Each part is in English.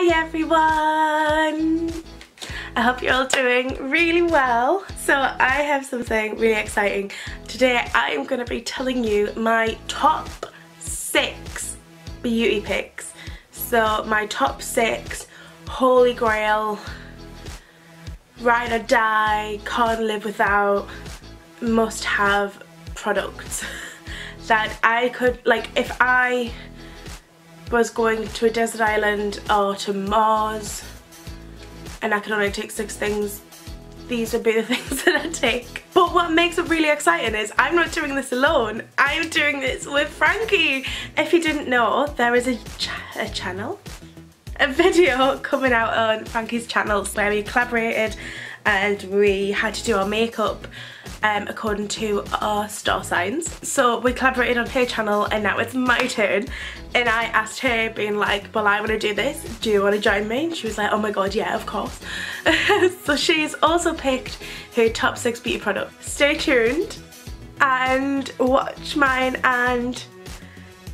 Hi everyone! I hope you're all doing really well. So I have something really exciting. Today I am going to be telling you my top 6 beauty picks. So my top 6 holy grail, ride or die, can't live without, must have products that I could, like, if I was going to a desert island or to Mars and I could only take 6 things, these would be the things that I take. But what makes it really exciting is I'm not doing this alone. I'm doing this with Frankie. If you didn't know, there is a video coming out on Frankie's channel where we collaborated and we had to do our makeup according to our star signs. So we collaborated on her channel and now it's my turn, and I asked her, being like, well, I want to do this, do you want to join me? And she was like, oh my god, yeah, of course. So she's also picked her top 6 beauty products. Stay tuned and watch mine and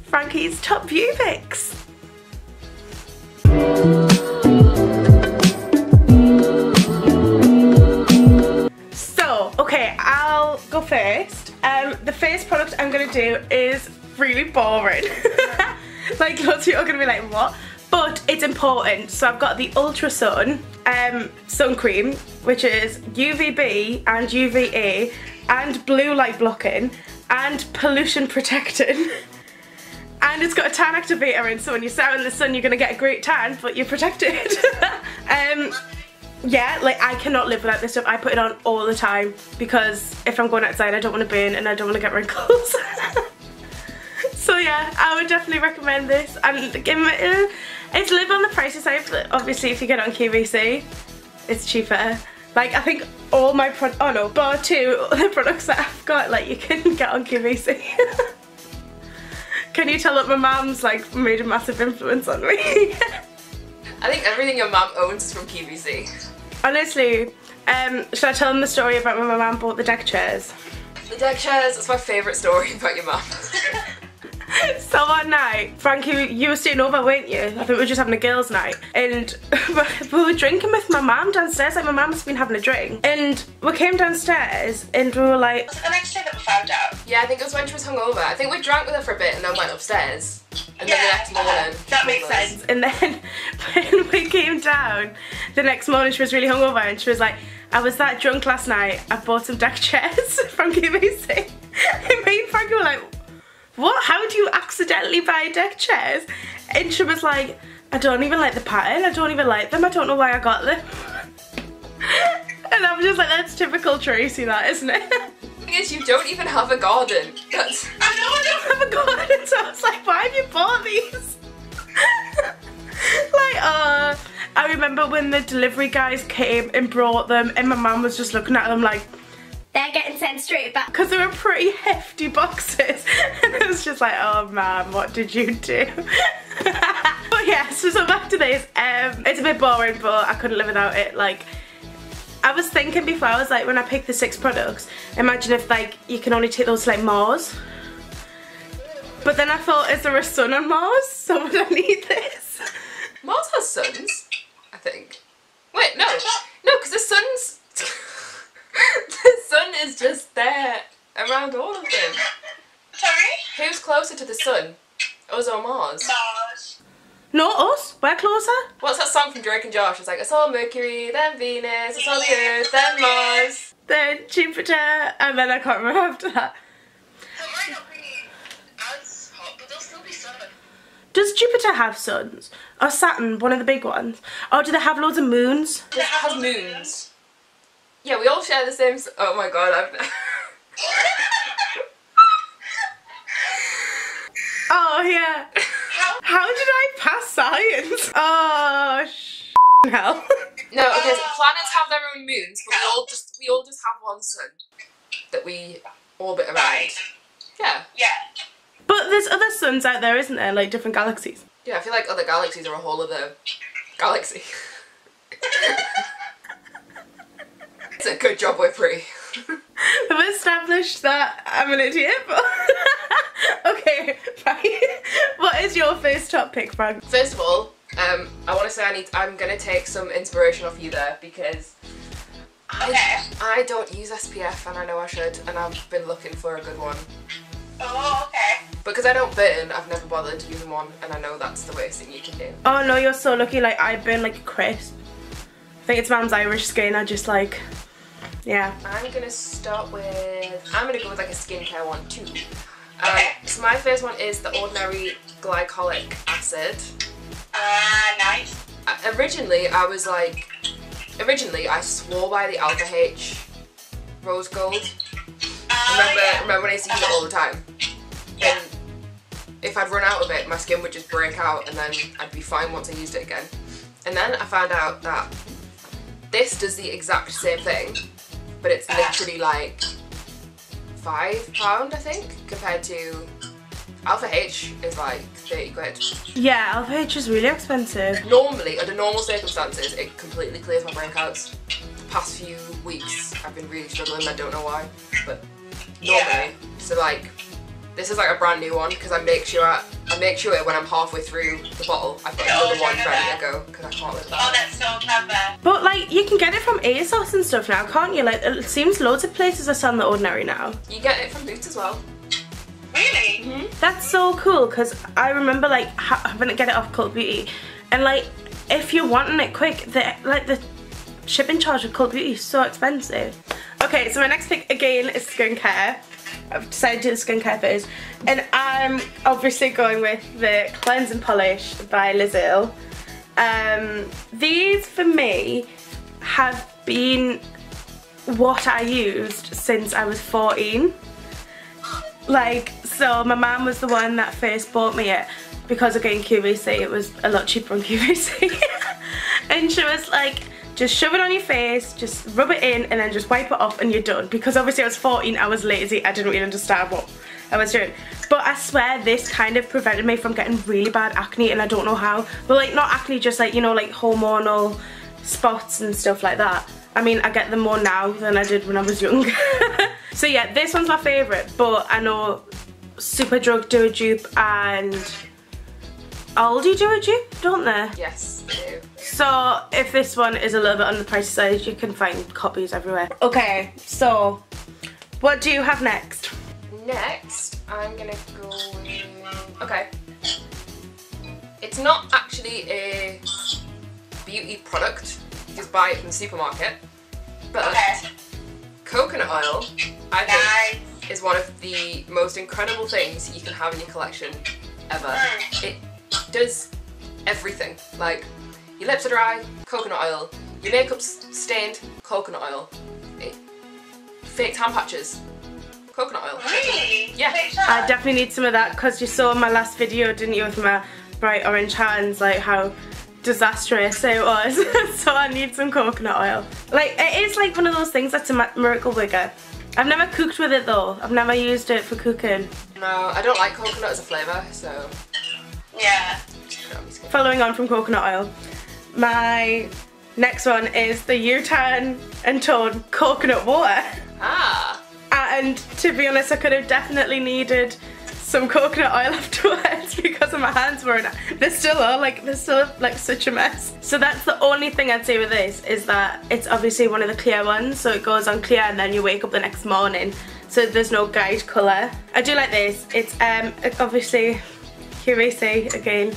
Frankie's top beauty picks. Okay, I'll go first. The first product I'm going to do is really boring. Like, lots of you are going to be like, what? But it's important. So I've got the Ultrasun sun cream, which is UVB and UVA and blue light blocking and pollution protecting. And it's got a tan activator in, so when you're sat in the sun you're going to get a great tan, but you're protected. Yeah, like, I cannot live without this stuff. I put it on all the time because if I'm going outside I don't want to burn and I don't want to get wrinkles. So yeah, I would definitely recommend this, and give it, it's a little on the pricey side, but obviously if you get it on QVC it's cheaper. Like, I think all my bar 2 the products that I've got, like, you can get on QVC. Can you tell that my mum's like made a massive influence on me? I think everything your mum owns is from QVC. Honestly, should I tell them the story about when my mum bought the deck chairs? The deck chairs, that's my favourite story about your mum. So one night, Frankie, you were staying over, weren't you? I think we were just having a girls' night. And we were drinking with my mum downstairs, like my mum's been having a drink. And we came downstairs and we were like... Was it the next day that we found out? Yeah, I think it was when she was hungover. I think we drank with her for a bit and then went upstairs. And then the next morning... That makes sense. And then when we came down, the next morning she was really hungover and she was like, I was that drunk last night, I bought some deck chairs from QVC. And me and Frankie were like, what? How do you accidentally buy deck chairs? And she was like, I don't even like the pattern, I don't even like them, I don't know why I got them. And I was just like, that's typical Tracy, that, isn't it? The thing is, you don't even have a garden. That's... I know I don't have a garden, so I was like, why have you bought these? Like, I remember when the delivery guys came and brought them and my mum was just looking at them like, they're getting sent straight back. Because they were pretty hefty boxes. And it was just like, oh man, what did you do? But yeah, so back to this. It's a bit boring, but I couldn't live without it. Like, I was thinking before, I was like, when I picked the 6 products, imagine if, like, you can only take those to, like, Mars. But then I thought, is there a sun on Mars? So would I need this? Mars has suns, I think. Wait, no. No, because the sun's... the sun is just there around all of them. Sorry? Who's closer to the sun? Us or Mars? Mars. No, us. We're closer. What's that song from Drake and Josh? It's like, I saw Mercury, then Venus, I saw the Earth, then Mars. Then Jupiter, and then I can't remember after that. It might not be as hot, but there'll still be sun. Does Jupiter have suns? Or Saturn, one of the big ones? Or do they have loads of moons? It has moons. Yeah, we all share the same... Oh my god, I've... Oh yeah. How did I pass science? Oh, hell. No, okay, so planets have their own moons, but we all just have one sun that we orbit around. Yeah. Yeah. But there's other suns out there, isn't there? Like different galaxies. Yeah, I feel like other galaxies are a whole other galaxy. It's a good job we're free. I've established that I'm an idiot, but okay, right. What is your first top pick, Frank? First of all, I want to say I'm gonna take some inspiration off you there, because I don't use SPF, and I know I should, and I've been looking for a good one. Oh, okay. Because I don't burn, I've never bothered using one, and I know that's the worst thing you can do. Oh no, you're so lucky. Like, I burn like a crisp. I think it's Mum's Irish skin. I just like, yeah. I'm gonna start with, I'm gonna go with like a skincare one too. So my first one is the Ordinary Glycolic Acid. Nice. Originally I swore by the Alpha H Rose Gold. Remember when I used to use it all the time? Yeah. And if I'd run out of it, my skin would just break out, and then I'd be fine once I used it again. And then I found out that this does the exact same thing, but it's literally like £5, I think, compared to Alpha H is like 30 quid. Yeah, Alpha H is really expensive. Normally, under normal circumstances, it completely clears my breakouts. The past few weeks, I've been really struggling, I don't know why, but normally. So like, this is like a brand new one, because I make sure when I'm halfway through the bottle, I've got another one ready to go, because I can't live without it. Oh, that's so clever. But like, you can get it from ASOS and stuff now, can't you? Like, it seems loads of places are selling the Ordinary now. You get it from Luce as well. Really? Mm-hmm. That's so cool, because I remember like having to get it off Cult Beauty, and like, if you're wanting it quick, the shipping charge of Cult Beauty is so expensive. Okay, so my next pick again is skincare. I've decided to do the skincare first, and I'm obviously going with the Cleansing Polish by Lizzie. These for me have been what I used since I was 14. Like, so my mum was the one that first bought me it, because again QVC, it was a lot cheaper on QVC. And she was like, just shove it on your face, just rub it in, and then just wipe it off and you're done. Because obviously I was 14, I was lazy, I didn't really understand what I was doing. But I swear this kind of prevented me from getting really bad acne, and I don't know how. But like, not acne, just like, you know, like hormonal spots and stuff like that. I mean, I get them more now than I did when I was younger. So yeah, this one's my favourite, but I know Superdrug do a dupe and Aldi do a dupe, don't they? Yes, they do. So if this one is a little bit on the pricey side, you can find copies everywhere. Okay, so what do you have next? Next, I'm gonna go with, okay. It's not actually a beauty product, you just buy it from the supermarket, but coconut oil, I think, is one of the most incredible things you can have in your collection ever. It does everything. Like, your lips are dry, coconut oil. Your makeup's stained, coconut oil. Fake tan patches, coconot oil. Really? Yeah. I definitely need some of that, because you saw in my last video, didn't you, with my bright orange hands, like how disastrous it was. So I need some coconut oil. Like, it is like one of those things that's a miracle wigger. I've never cooked with it though. I've never used it for cooking. No, I don't like coconut as a flavour, so yeah. Following on from coconut oil, my next one is the UTan and Tone coconut water. Ah. And to be honest, I could have definitely needed some coconut oil afterwards, because my hands were, they're still like such a mess. So that's the only thing I'd say with this, is that it's obviously one of the clear ones, so it goes on clear and then you wake up the next morning, so there's no guide colour. I do like this. It's obviously QVC again,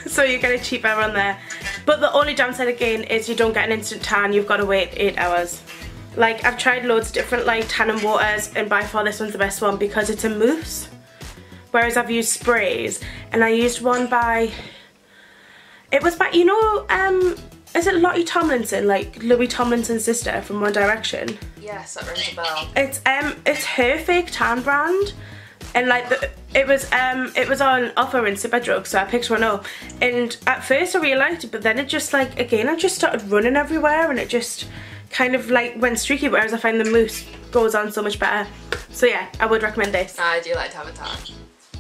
so you get a cheaper on there. But the only downside again is you don't get an instant tan, you've got to wait 8 hours. Like, I've tried loads of different like tanning waters, and by far this one's the best one because it's a mousse. Whereas I've used sprays, and I used one by, it was by, you know, is it Lottie Tomlinson, like Louis Tomlinson's sister from One Direction? Yes, that rings a bell. It's her fake tan brand, and like it was on offer in Superdrug, so I picked one up, and at first I really liked it, but then it just like, again, I just started running everywhere, and it just kind of like went streaky, whereas I find the mousse goes on so much better. So yeah, I would recommend this. I do like to have a tan,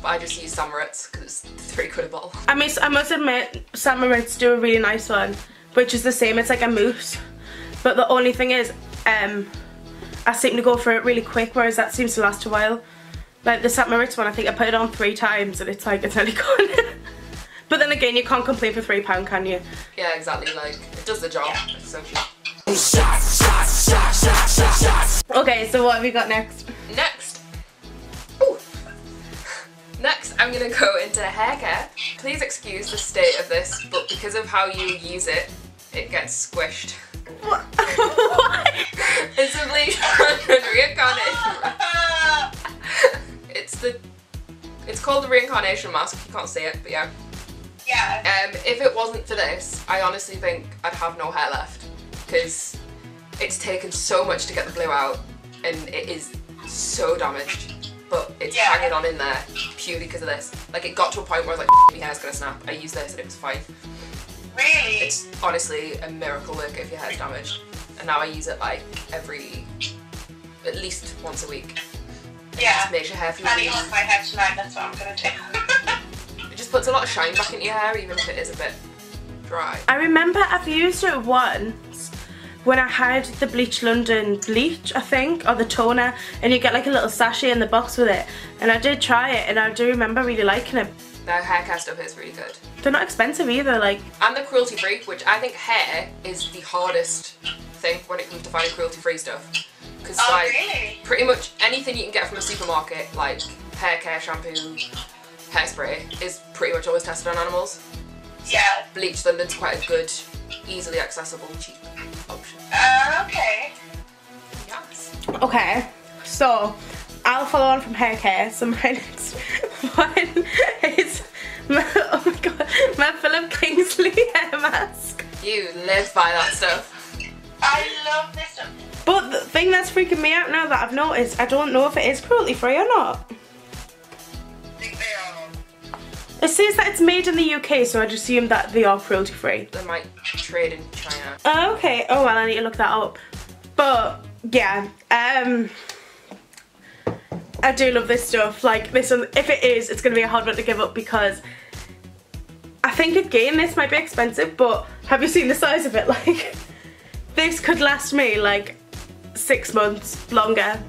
but I just use Samarit's because it's £3 a bottle. I must admit, Samarit's do a really nice one, which is the same, it's like a mousse, but the only thing is, I seem to go for it really quick, whereas that seems to last a while. Like the Samarit's one, I think I put it on 3 times and it's like, it's nearly gone. But then again, you can't complain for £3, can you? Yeah, exactly. Like, it does the job. Yeah. It's so cheap. Okay, so what have we got next? Next, I'm gonna go into hair care. Please excuse the state of this, but because of how you use it, it gets squished. What? It's a Bleach Reincarnation Mask. It's called the Reincarnation Mask. You can't see it, but yeah. Yeah. If it wasn't for this, I honestly think I'd have no hair left, because it's taken so much to get the blue out, and it is so damaged. But it's hanging on in there purely because of this. Like, it got to a point where I was like, my hair's gonna snap. I used this and it was fine. Really? It's honestly a miracle work if your hair's damaged. And now I use it like at least once a week. It just makes your hair feel really. I my hair tonight, that's what I'm gonna do. It just puts a lot of shine back into your hair, even if it is a bit dry. I remember I've used it once when I had the Bleach London Bleach, I think, or the toner, and you get like a little sachet in the box with it. And I did try it, and I do remember really liking it. Their hair care stuff is really good. They're not expensive either, like. And they're cruelty free, which I think hair is the hardest thing when it comes to finding cruelty free stuff. Because really? Pretty much anything you can get from a supermarket, like hair care, shampoo, hairspray, is pretty much always tested on animals. Yeah. Bleach London's quite a good, easily accessible, cheap option. Okay. Yes. Okay, so I'll follow on from hair care. So my next one is oh my god, my Philip Kingsley hair mask. You live by that stuff. I love this stuff. But the thing that's freaking me out now that I've noticed, I don't know if it is cruelty free or not. I think they are. It says that it's made in the UK, so I'd assume that they are cruelty free. They might trade in China. Oh, okay. Oh well, I need to look that up. But yeah, I do love this stuff. Like this one, if it is, it's gonna be a hard one to give up because I think again this might be expensive. But have you seen the size of it? Like this could last me like 6 months longer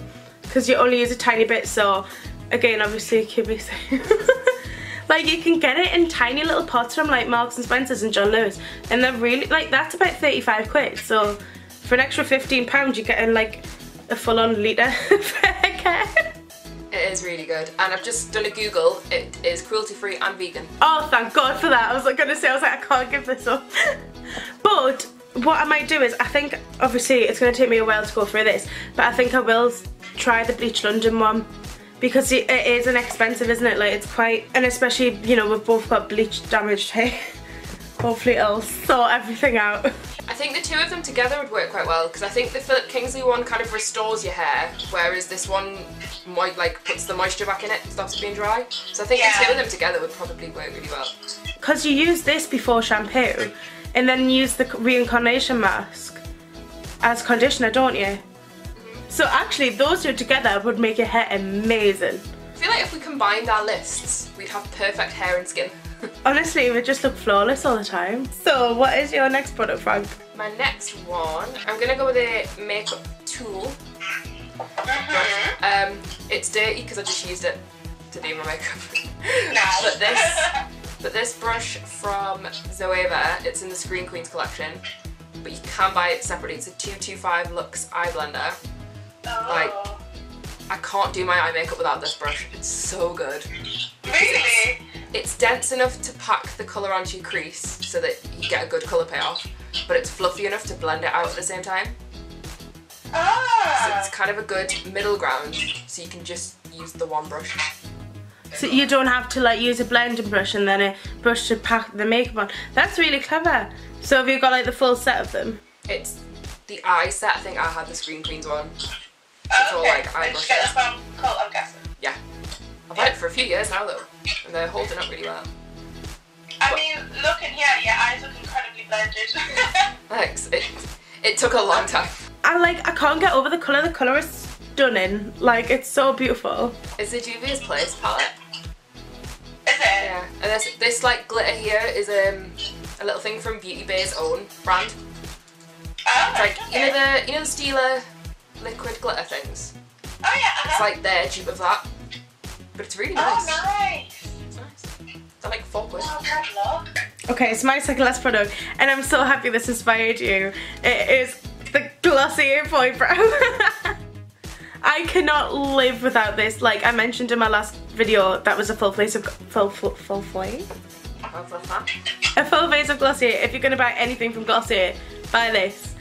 because you only use a tiny bit. So again, obviously, keep me safe. Like you can get it in tiny little pots from like Marks and Spencer's and John Lewis, and they're really like that's about 35 quid. So for an extra £15, you're getting like a full-on litre of hair care. It is really good, and I've just done a Google. It is cruelty free and vegan. Oh, thank God for that. I was gonna say, I was like, I can't give this up. But what I might do is, I think obviously it's gonna take me a while to go through this, but I think I will try the Bleach London one. Because it is inexpensive, isn't it? Like it's quite, and especially, you know, we've both got bleach damaged hair. Hopefully it'll sort everything out. I think the two of them together would work quite well because I think the Philip Kingsley one kind of restores your hair, whereas this one might like puts the moisture back in it, stops it being dry. So I think the two of them together would probably work really well. Because you use this before shampoo, and then use the Reincarnation Mask as conditioner, don't you? So actually, those two together would make your hair amazing. I feel like if we combined our lists, we'd have perfect hair and skin. Honestly, it would just look flawless all the time. So, what is your next product, Frank? My next one, I'm gonna go with a makeup tool. It's dirty because I just used it to do my makeup. Nice. But this brush from Zoeva, it's in the Screen Queens collection, but you can buy it separately. It's a 225 Luxe eye blender. Like, I can't do my eye makeup without this brush. It's so good. Really? It's dense enough to pack the colour onto your crease so that you get a good colour payoff, but it's fluffy enough to blend it out at the same time. So it's kind of a good middle ground, so you can just use the one brush. So you don't have to like use a blending brush and then a brush to pack the makeup on. That's really clever. So have you got like the full set of them? It's the eye set. I think I had the Screen Queens one. It's all like eye brushes. Get that from Cult, I'm guessing. Yeah. I've had it for a few years now though, and they're holding up really well. I mean, looking here, your eyes look incredibly blended. Thanks. It took a long time. I can't get over the colour. The colour is stunning. Like, it's so beautiful. It's the Juvia's Place palette. Is it? Yeah. And this like glitter here is a little thing from Beauty Bay's own brand. Oh, It's like you know the Stila liquid glitter things. Oh yeah. It's like their dupe of that, but it's really nice. Oh nice. It's nice. They're like £4. Okay, it's my second last product, and I'm so happy this inspired you. It is the Glossier Boy Brow. I cannot live without this. Like I mentioned in my last video, that was a full face of a full face of Glossier. If you're gonna buy anything from Glossier, buy this.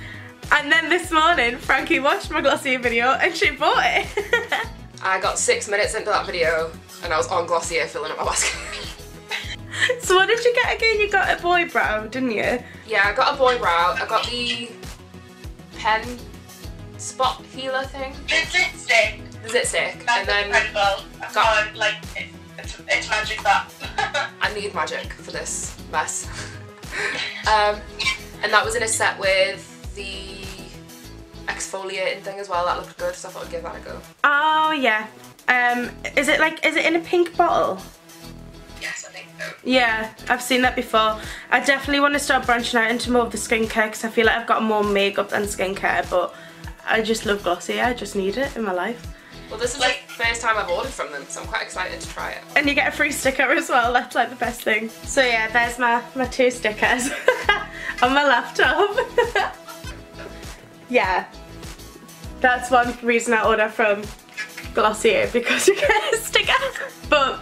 And then this morning, Frankie watched my Glossier video and she bought it. I got 6 minutes into that video and I was on Glossier filling up my basket. So what did you get again? You got a boy brow, didn't you? Yeah, I got a boy brow. I got the pen spot healer thing. The zit stick. The zit stick. That's and then incredible. got, like, it's magic that. I need magic for this mess. And that was in a set with the exfoliating thing as well. That looked good, so I thought I'd give that a go. Oh yeah. Is it in a pink bottle? Yes, I think so. Yeah, I've seen that before. I definitely want to start branching out into more of the skincare because I feel like I've got more makeup than skincare, but I just love Glossier. I just need it in my life. Well, this is like the first time I've ordered from them, so I'm quite excited to try it. And you get a free sticker as well. That's like the best thing. So yeah, there's my 2 stickers on my laptop. Yeah, that's one reason I order from Glossier, because you get a sticker. But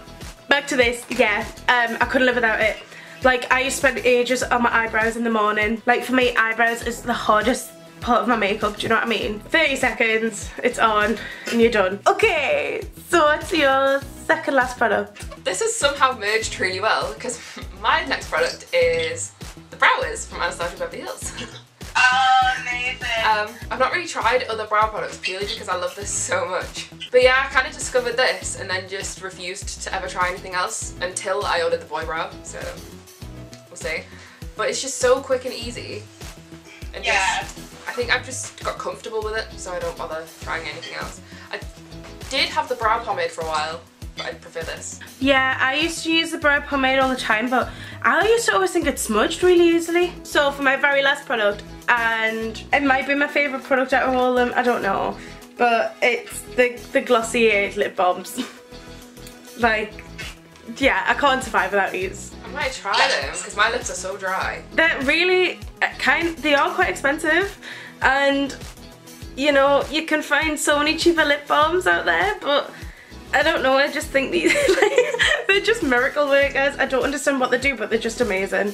back to this, yeah, I couldn't live without it. Like, I used to spend ages on my eyebrows in the morning. Like, for me, eyebrows is the hardest part of my makeup, do you know what I mean? 30 seconds, it's on, and you're done. Okay, so what's your second last product? This has somehow merged really well, because my next product is the Brow Wiz from Anastasia Beverly Hills. Oh, amazing. I've not really tried other brow products purely because I love this so much. But yeah, I kind of discovered this and then just refused to ever try anything else until I ordered the Boy Brow, so we'll see. But it's just so quick and easy. And yeah. I think I've just got comfortable with it, so I don't bother trying anything else. I did have the brow pomade for a while, but I prefer this. Yeah, I used to use the brow pomade all the time, but I used to always think it smudged really easily. So for my very last product, and it might be my favourite product out of all of them, I don't know, but it's the Glossier lip balms. Like, yeah, I can't survive without these. I might try them because my lips are so dry. They're really they are quite expensive, and you know, you can find so many cheaper lip balms out there, but I don't know, I just think these they're just miracle workers. I don't understand what they do, but they're just amazing.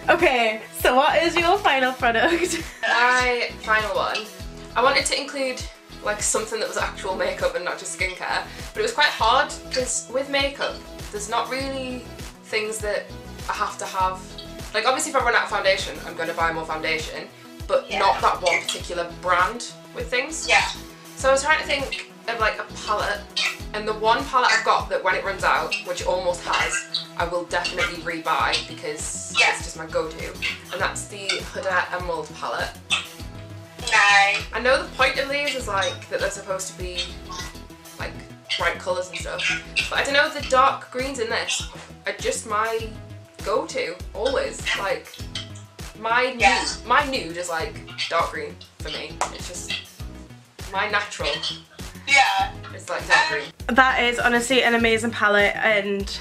Okay, so what is your final product? My final one, I wanted to include like something that was actual makeup and not just skincare, but it was quite hard because with makeup there's not really things that I have to have. Like, obviously if I run out of foundation I'm going to buy more foundation, but not that one particular brand with things. Yeah. So I was trying to think of like a palette, and the one palette I've got that when it runs out, which it almost has, I will definitely rebuy because it's just my go-to, and that's the Huda Emul Palette. Nice. I know the point of these is like that they're supposed to be like bright colours and stuff, but I don't know, the dark greens in this are just my go-to always. Like my nude is like dark green for me. It's just my natural. Yeah. It's like dark green. That is honestly an amazing palette, and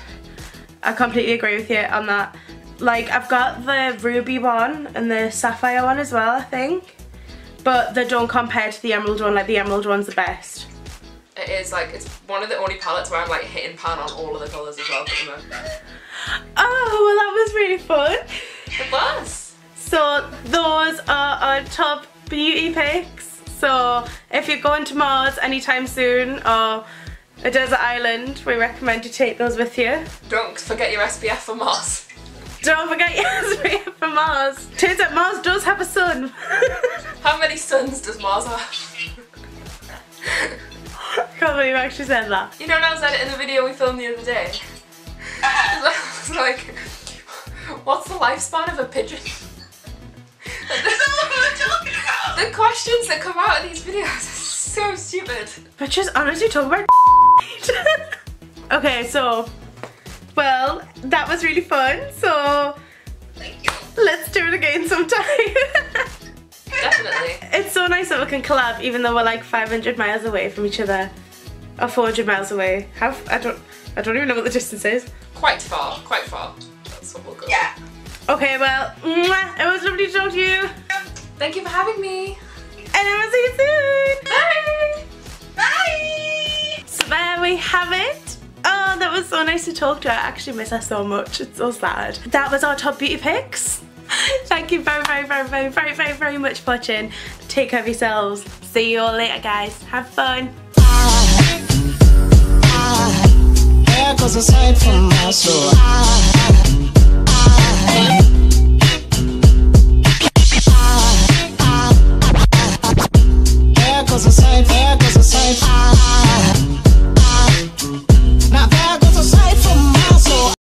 I completely agree with you on that. Like, I've got the ruby one and the sapphire one as well, I think, but they don't compare to the emerald one. Like, the emerald one's the best. It is, like, it's one of the only palettes where I'm like hitting pan on all of the colours as well. Oh, well, that was really fun. It was. So those are our top beauty picks. So if you're going to Mars anytime soon, or a desert island, we recommend you take those with you. Don't forget your SPF for Mars. Don't forget your SPF for Mars. Turns out Mars does have a sun. How many suns does Mars have? I can't believe I actually said that. You know when I said it in the video we filmed the other day? It's like, what's the lifespan of a pigeon? The questions that come out of these videos are so stupid. But just honestly talk about Okay, so, well, that was really fun, so let's do it again sometime. Definitely. It's so nice that we can collab even though we're like 500 miles away from each other. Or 400 miles away. I don't even know what the distance is. quite far, quite far. That's what we'll go Yeah. with. Okay, well, mwah, it was lovely to talk to you. Thank you for having me. And I will see you soon. Bye. Bye! So there we have it. Oh, that was so nice to talk to her. I actually miss her so much. It's so sad. That was our top beauty picks. Thank you very much for watching. Take care of yourselves. See you all later, guys. Have fun. There goes a sight from my soul.